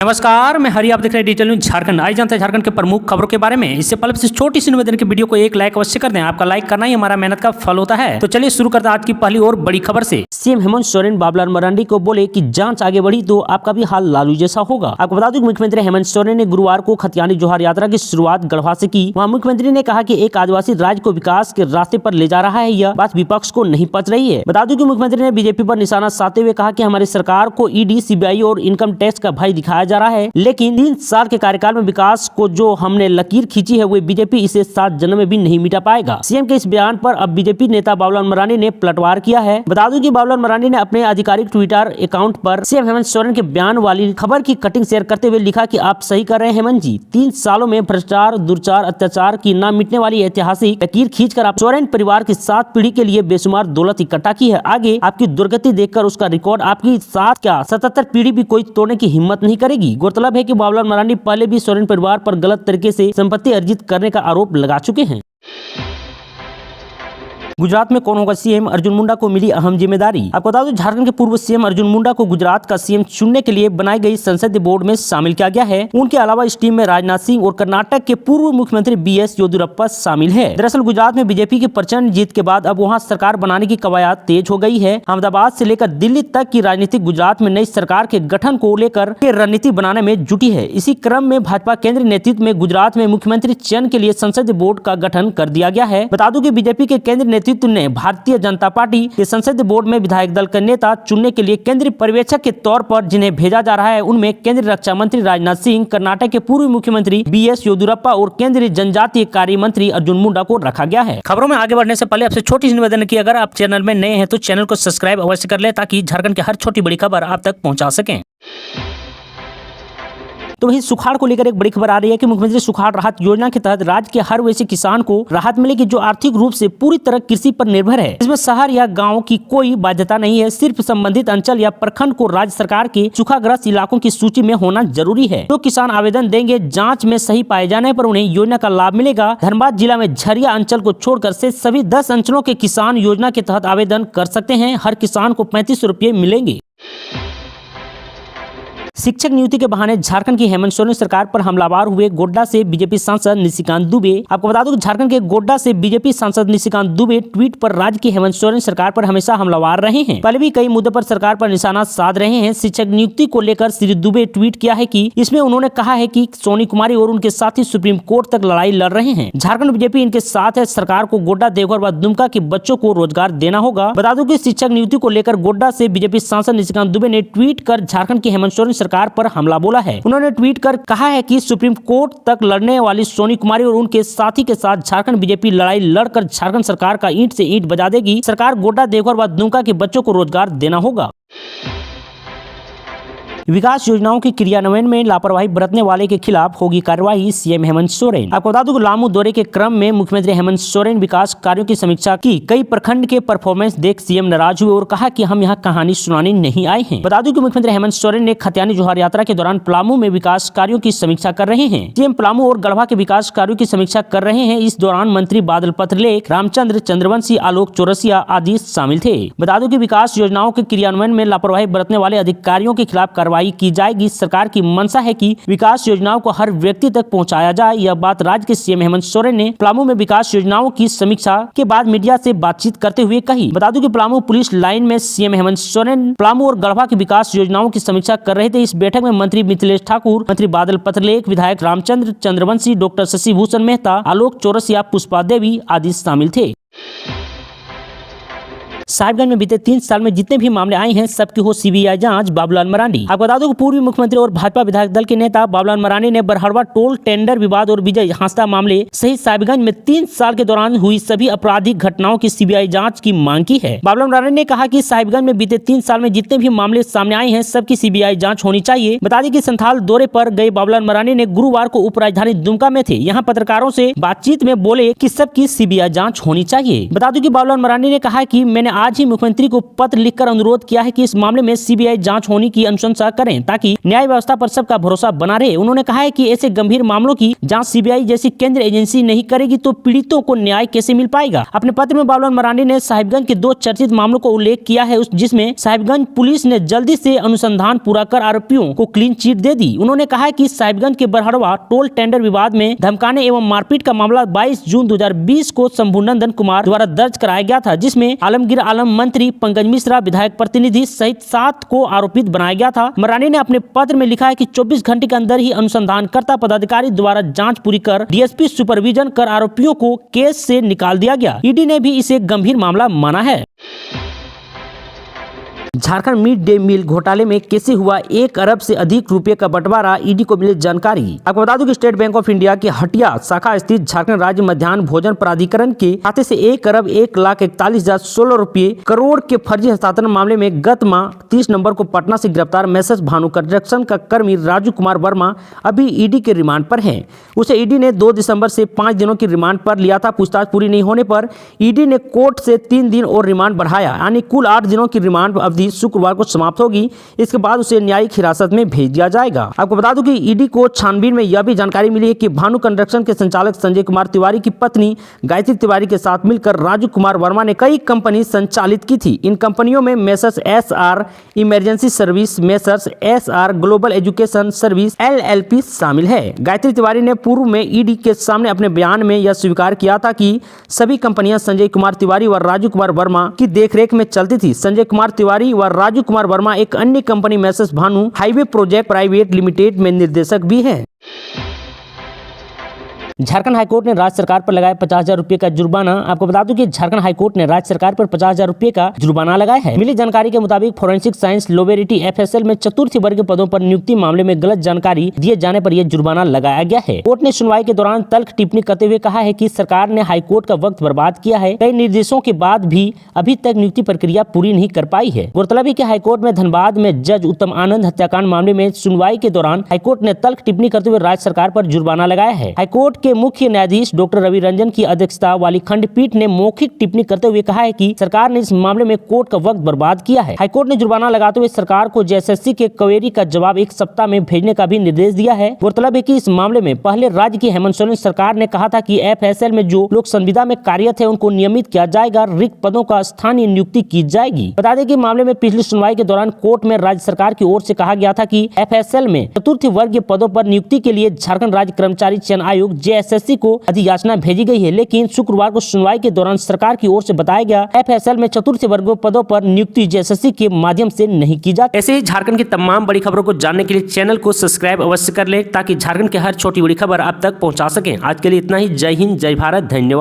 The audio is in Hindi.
नमस्कार, मैं हरि। आप देख रहे हैं डिजिटल न्यूज झारखंड। आज जानते हैं झारखंड के प्रमुख खबरों के बारे में। इससे पहले इस छोटी सी निवेदन की वीडियो को एक लाइक अवश्य कर दें। आपका लाइक करना ही हमारा मेहनत का फल होता है। तो चलिए शुरू करते हैं आज की पहली और बड़ी खबर से। सीएम हेमंत सोरेन बाबूलाल मरांडी को बोले कि जांच आगे बढ़ी तो आपका भी हाल लालू जैसा होगा। आपको बता दूं कि मुख्यमंत्री हेमंत सोरेन ने गुरुवार को खतियानी जोहार यात्रा की शुरुआत गढ़वा से की। वहाँ मुख्यमंत्री ने कहा कि एक आदिवासी राज्य को विकास के रास्ते पर ले जा रहा है, यह बात विपक्ष को नहीं पच रही है। बता दूं कि मुख्यमंत्री ने बीजेपी पर निशाना साधते हुए कहा कि हमारी सरकार को ईडी, सीबीआई और इनकम टैक्स का भय दिखाया जा रहा है, लेकिन 3 साल के कार्यकाल में विकास को जो हमने लकीर खींची है वो बीजेपी इसे 7 जन्म में भी नहीं मिटा पाएगा। सीएम के इस बयान पर अब बीजेपी नेता बाबूलाल मरांडी ने पलटवार किया है। बता दूं कि बाबूलाल मरांडी ने अपने आधिकारिक ट्विटर अकाउंट पर सीएम हेमंत सोरेन के बयान वाली खबर की कटिंग शेयर करते हुए लिखा कि आप सही कर रहे हैं हेमंत जी। 3 सालों में भ्रष्टाचार, दुर्चार, अत्याचार की न मिटने वाली ऐतिहासिक लकीर खींचकर आप सोरेन परिवार की 7 पीढ़ी के लिए बेशुमार दौलत इकट्ठा की है। आगे आपकी दुर्गति देखकर उसका रिकॉर्ड आपकी 7 क्या 77 पीढ़ी भी कोई तोड़ने की हिम्मत नहीं करेगी। गौरतलब है कि बाबूलाल मरांडी पहले भी सोरेन परिवार पर गलत तरीके से संपत्ति अर्जित करने का आरोप लगा चुके हैं। गुजरात में कौन होगा सीएम? अर्जुन मुंडा को मिली अहम जिम्मेदारी। आपको बता दूं झारखंड के पूर्व सीएम अर्जुन मुंडा को गुजरात का सीएम चुनने के लिए बनाई गई संसदीय बोर्ड में शामिल किया गया है। उनके अलावा इस टीम में राजनाथ सिंह और कर्नाटक के पूर्व मुख्यमंत्री बीएस येदियुरप्पा शामिल है। दरअसल गुजरात में बीजेपी की प्रचंड जीत के बाद अब वहाँ सरकार बनाने की कवायद तेज हो गई है। अहमदाबाद से लेकर दिल्ली तक की राजनीति गुजरात में नई सरकार के गठन को लेकर रणनीति बनाने में जुटी है। इसी क्रम में भाजपा केंद्रीय नेतृत्व में गुजरात में मुख्यमंत्री चयन के लिए संसदीय बोर्ड का गठन कर दिया गया है। बता दूं कि बीजेपी के केंद्रीय नेतृत्व ने भारतीय जनता पार्टी के संसदीय बोर्ड में विधायक दल के नेता चुनने के लिए केंद्रीय पर्यवेक्षक के तौर पर जिन्हें भेजा जा रहा है उनमें केंद्रीय रक्षा मंत्री राजनाथ सिंह, कर्नाटक के पूर्व मुख्यमंत्री बीएस येदियुरप्पा और केंद्रीय जनजातीय कार्य मंत्री अर्जुन मुंडा को रखा गया है। खबरों में आगे बढ़ने से पहले आपसे छोटी सी निवेदन की, अगर आप चैनल में नए हैं तो चैनल को सब्सक्राइब अवश्य कर ले ताकि झारखंड की हर छोटी बड़ी खबर आप तक पहुँचा सकें। तो वहीं सुखाड़ को लेकर एक बड़ी खबर आ रही है कि मुख्यमंत्री सुखाड़ राहत योजना के तहत राज्य के हर वैसे किसान को राहत मिलेगी जो आर्थिक रूप से पूरी तरह कृषि पर निर्भर है। इसमें शहर या गांव की कोई बाध्यता नहीं है, सिर्फ संबंधित अंचल या प्रखंड को राज्य सरकार के सूखाग्रस्त इलाकों की सूची में होना जरूरी है। तो किसान आवेदन देंगे, जाँच में सही पाए जाने पर उन्हें योजना का लाभ मिलेगा। धनबाद जिला में झरिया अंचल को छोड़कर से सभी 10 अंचलों के किसान योजना के तहत आवेदन कर सकते हैं। हर किसान को 35 रुपये मिलेंगे। शिक्षक नियुक्ति के बहाने झारखंड की हेमंत सोरेन सरकार पर हमलावर हुए गोड्डा से बीजेपी सांसद निशिकांत दुबे। आपको बता दूं कि झारखंड के गोड्डा से बीजेपी सांसद निशिकांत दुबे ट्वीट पर राज्य की हेमंत सोरेन सरकार पर हमेशा हमलावर रहे हैं। पहले भी कई मुद्दों पर सरकार पर निशाना साध रहे हैं। शिक्षक नियुक्ति को लेकर श्री दुबे ट्वीट किया है कि इसमें उन्होंने कहा है कि सोनी कुमारी और उनके साथी सुप्रीम कोर्ट तक लड़ाई लड़ रहे हैं। झारखंड बीजेपी इनके साथ है। सरकार को गोड्डा, देवघर व दुमका के बच्चों को रोजगार देना होगा। बता दूं कि शिक्षक नियुक्ति को लेकर गोड्डा से बीजेपी सांसद निशिकांत दुबे ने ट्वीट कर झारखंड की हेमंत सोरेन सरकार पर हमला बोला है। उन्होंने ट्वीट कर कहा है कि सुप्रीम कोर्ट तक लड़ने वाली सोनी कुमारी और उनके साथी के साथ झारखंड बीजेपी लड़ाई लड़कर झारखंड सरकार का ईंट से ईंट बजा देगी। सरकार गोड्डा, देवघर व दुमका के बच्चों को रोजगार देना होगा। विकास योजनाओं के क्रियान्वयन में लापरवाही बरतने वाले के खिलाफ होगी कार्रवाई, सीएम हेमंत सोरेन। आपको बता दूं कि लामू दौरे के क्रम में मुख्यमंत्री हेमंत सोरेन विकास कार्यों की समीक्षा की। कई प्रखंड के परफॉर्मेंस देख सीएम नाराज हुए और कहा कि हम यहाँ कहानी सुनाने नहीं आए हैं। बता दूं कि मुख्यमंत्री हेमंत सोरेन ने खतियानी जोहार यात्रा के दौरान पलामू में विकास कार्यों की समीक्षा कर रहे हैं। सीएम पलामू और गढ़वा के विकास कार्यों की समीक्षा कर रहे हैं। इस दौरान मंत्री बादल पत्रलेख, रामचंद्र चंद्रवंशी, आलोक चौरसिया आदि शामिल थे। बता दूं कि विकास योजनाओं के क्रियान्वयन में लापरवाही बरतने वाले अधिकारियों के खिलाफ कार्रवाई की जाएगी। सरकार की मंशा है कि विकास योजनाओं को हर व्यक्ति तक पहुंचाया जाए। यह बात राज्य के सीएम हेमंत सोरेन ने पलामू में विकास योजनाओं की समीक्षा के बाद मीडिया से बातचीत करते हुए कही। बता दूं कि पलामू पुलिस लाइन में सीएम हेमंत सोरेन पलामू और गढ़वा की विकास योजनाओं की समीक्षा कर रहे थे। इस बैठक में मंत्री मिथिलेश ठाकुर, मंत्री बादल पत्रलेख, विधायक रामचंद्र चंद्रवंशी, डॉक्टर शशि भूषण मेहता, आलोक चौरसिया, पुष्पा देवी आदि शामिल थे। साहिबगंज में बीते 3 साल में जितने भी मामले आए हैं सबकी हो सीबीआई जांच, बाबूलाल मरांडी। आपको बता दो कि पूर्व मुख्यमंत्री और भाजपा विधायक दल के नेता बाबूलाल मरांडी ने बरहड़वा टोल टेंडर विवाद और विजय हांसदा मामले सहित साहिबगंज में 3 साल के दौरान हुई सभी आपराधिक घटनाओं की सीबीआई जांच की मांग की है। बाबूलाल मरांडी ने कहा कि साहिबगंज में बीते 3 साल में जितने भी मामले सामने आए हैं सबकी सीबीआई जाँच होनी चाहिए। बता दें कि संथाल दौरे पर गए बाबूलाल मरांडी ने गुरुवार को उप राजधानी दुमका में थे। यहाँ पत्रकारों से बातचीत में बोले कि सबकी सीबीआई जाँच होनी चाहिए। बता दूं कि बाबूलाल मरांडी ने कहा कि मैंने आज ही मुख्यमंत्री को पत्र लिखकर अनुरोध किया है कि इस मामले में सीबीआई जांच होने की अनुशंसा करें ताकि न्याय व्यवस्था पर सबका भरोसा बना रहे। उन्होंने कहा है कि ऐसे गंभीर मामलों की जांच सीबीआई जैसी केंद्रीय एजेंसी नहीं करेगी तो पीड़ितों को न्याय कैसे मिल पाएगा। अपने पत्र में बाबूलाल मरांडी ने साहिबगंज के 2 चर्चित मामलों को उल्लेख किया है, जिसमें साहिबगंज पुलिस ने जल्दी से अनुसंधान पूरा कर आरोपियों को क्लीन चिट दे दी। उन्होंने कहा है कि साहिबगंज के बरहड़वा टोल टेंडर विवाद में धमकाने एवं मारपीट का मामला 22 जून 2020 को शंभुनंदन कुमार द्वारा दर्ज कराया गया था, जिसमें आलमगीर आलम, मंत्री पंकज मिश्रा, विधायक प्रतिनिधि सहित 7 को आरोपित बनाया गया था। मरांडी ने अपने पत्र में लिखा है कि 24 घंटे के अंदर ही अनुसंधानकर्ता पदाधिकारी द्वारा जांच पूरी कर डीएसपी सुपरविजन कर आरोपियों को केस से निकाल दिया गया। ईडी ने भी इसे गंभीर मामला माना है। झारखंड मिड डे मील घोटाले में कैसे हुआ 1 अरब से अधिक रुपए का बंटवारा, ईडी को मिली जानकारी। आपको बता दूं कि स्टेट बैंक ऑफ इंडिया की हटिया शाखा स्थित झारखंड राज्य मध्याह्न भोजन प्राधिकरण के खाते से 1 अरब 1,41,16 रुपए करोड़ के फर्जी हस्तांतरण मामले में गत माह 30 नवंबर को पटना से गिरफ्तार मैसेज भानु कंस्ट्रक्शन का कर्मी राजू कुमार वर्मा अभी ईडी के रिमांड पर है। उसे ईडी ने 2 दिसंबर से 5 दिनों की रिमांड पर लिया था। पूछताछ पूरी नहीं होने पर ईडी ने कोर्ट से 3 दिन और रिमांड बढ़ाया, यानी कुल 8 दिनों की रिमांड अवधि शुक्रवार को समाप्त होगी। इसके बाद उसे न्यायिक हिरासत में भेज दिया जाएगा। आपको बता दूं कि ईडी को छानबीन में यह भी जानकारी मिली है कि भानु कंस्ट्रक्शन के संचालक संजय कुमार तिवारी की पत्नी गायत्री तिवारी के साथ मिलकर राजू कुमार वर्मा ने कई कंपनी संचालित की थी। इन कंपनियों में messrs SR emergency service, messrs SR global education service LLP शामिल है। गायत्री तिवारी ने पूर्व में ईडी के सामने अपने बयान में यह स्वीकार किया था कि सभी कंपनियां संजय कुमार तिवारी व राजू कुमार वर्मा की देखरेख में चलती थी। संजय कुमार तिवारी व राजू कुमार वर्मा एक अन्य company message Bhanu highway project private limited में निर्देशक भी हैं। झारखंड हाईकोर्ट ने राज्य सरकार पर लगाया 50,000 रुपए का जुर्माना। आपको बता दूं कि झारखंड हाईकोर्ट ने राज्य सरकार पर 50,000 रुपए का जुर्माना लगाया है। मिली जानकारी के मुताबिक फोरेंसिक साइंस लैबोरेटरी FSL में चतुर्थ वर्ग के पदों पर नियुक्ति मामले में गलत जानकारी दिए जाने पर यह जुर्माना लगाया गया है। कोर्ट ने सुनवाई के दौरान तल्ख टिप्पणी करते हुए कहा है कि सरकार ने हाईकोर्ट का वक्त बर्बाद किया है। कई निर्देशों के बाद भी अभी तक नियुक्ति प्रक्रिया पूरी नहीं कर पाई है। गौरतलब है कि हाईकोर्ट में धनबाद में जज उत्तम आनंद हत्याकांड मामले में सुनवाई के दौरान हाईकोर्ट ने तल्ख टिप्पणी करते हुए राज्य सरकार पर जुर्माना लगाया है। हाईकोर्ट के मुख्य न्यायाधीश डॉक्टर रवि रंजन की अध्यक्षता वाली खंडपीठ ने मौखिक टिप्पणी करते हुए कहा है कि सरकार ने इस मामले में कोर्ट का वक्त बर्बाद किया है। हाईकोर्ट ने जुर्माना लगाते हुए सरकार को JSSC के क्वेरी का जवाब 1 सप्ताह में भेजने का भी निर्देश दिया है। गौरतलब है कि इस मामले में पहले राज्य की हेमंत सोरेन सरकार ने कहा था कि FSL में जो लोग संविदा में कार्यरत है उनको नियमित किया जाएगा, रिक्त पदों का स्थानीय नियुक्ति की जाएगी। बता दें कि मामले में पिछली सुनवाई के दौरान कोर्ट में राज्य सरकार की ओर से कहा गया था कि FSL में चतुर्थ वर्गीय पदों पर नियुक्ति के लिए झारखंड राज्य कर्मचारी चयन आयोग JSSC को अधियाचना भेजी गई है, लेकिन शुक्रवार को सुनवाई के दौरान सरकार की ओर से बताया गया FSL में चतुर्थ वर्ग पदों पर नियुक्ति JSSC के माध्यम से नहीं की जाती। ऐसे ही झारखंड की तमाम बड़ी खबरों को जानने के लिए चैनल को सब्सक्राइब अवश्य कर ले ताकि झारखंड की हर छोटी बड़ी खबर आप तक पहुंचा सकें। आज के लिए इतना ही। जय हिंद, जय भारत, धन्यवाद।